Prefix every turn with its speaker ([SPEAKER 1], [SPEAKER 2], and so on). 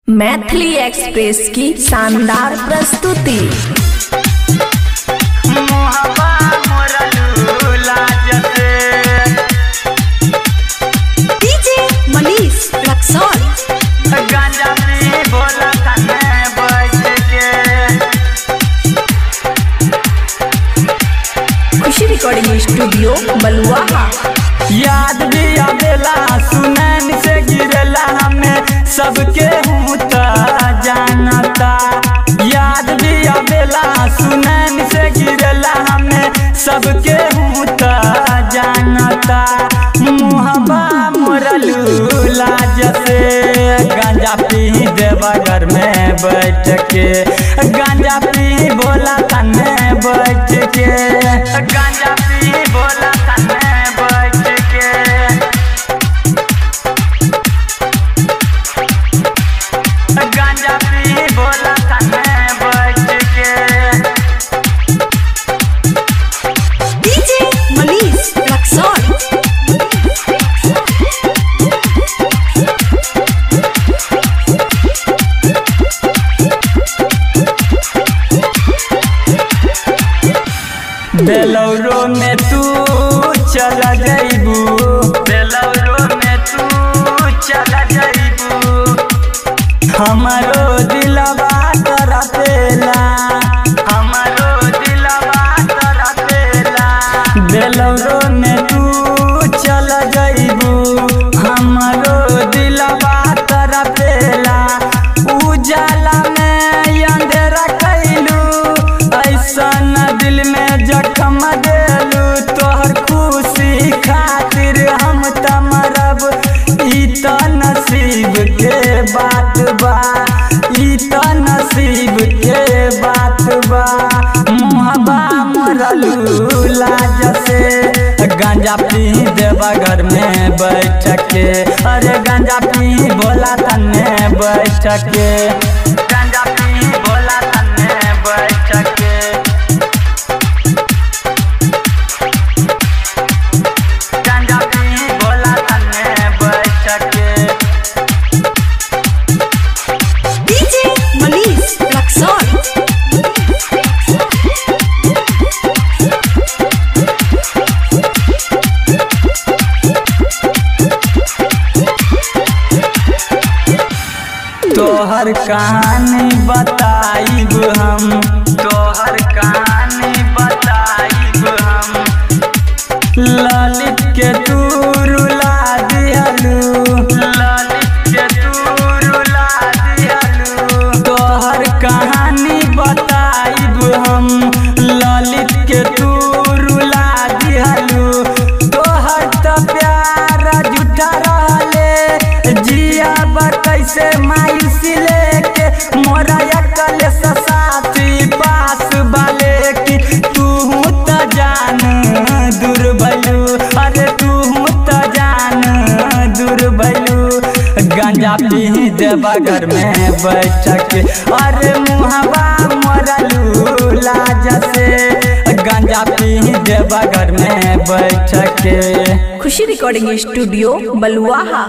[SPEAKER 1] Maithili express की शानदार प्रस्तुति।
[SPEAKER 2] डीजे मनीष रक्सौल
[SPEAKER 3] गांजा पी बोला तने बैठ के।
[SPEAKER 1] खुशी रिकॉर्डिंग स्टूडियो बलुआहा।
[SPEAKER 3] याद भी आवेला सुनैन से गिरला हमें सबके हूँ जानता। याद भी आवेला सुनैन से गिरला हमें सबके हूँ जानता। मुहबा मोरलू लाज से गांजा पी देवा घर में बैठ के। गांजा पी बोला तने बैठ के। गांजा पी बोला तने बैठ के। गांजा पी बोला तने बैठ के।
[SPEAKER 2] डीजे मनीष रक्सौल
[SPEAKER 3] बेलौरो में तू चल जाइबू। बेलौरो में तू चल जाइबू। हमारो दिलवा तरफेला। हमारो दिलवा तरफेला। बेलौरो में तू चल जाइबू। हमारो दिलवा तरफेला। उजाला में अंधेरा कैलू ऐसा दिल में जखम देलू। तोहर खुशी खातिर हम तमरब ई त नसीब के बात बा। ई त नसीब के बात बा। मुहबा मोरलू लाज से गांजा पी देवा घर में बैठ के। अरे गांजा पी बोला तने बैठ के। गांजा पी बोला तने बैठ के। गांजा पी बोला तने बैठ के।
[SPEAKER 2] डीजे मनीष रक्सौल
[SPEAKER 3] तोहर कहानी बताइब हम। तोहर कहानी बताइब हम। ललित के तू रुला दिहलू। ललित के तू रुला दिहलू। तोहर कहानी बताइब हम। ललित के तू रुला दिहलू। तोहर त प्यार झूठा रहले जिया कैसे मायूसी लेके। मोरा अकल साथी पास बाले की तू त जान दूर भलू। अरे तू त जान दूर भलू। गांजा पी देवा घर में बैठ के। अरे मुहबा मोरलू लाज से गांजा पी देवा घर में बैठ के।
[SPEAKER 1] खुशी रिकॉर्डिंग स्टूडियो बलुआहा।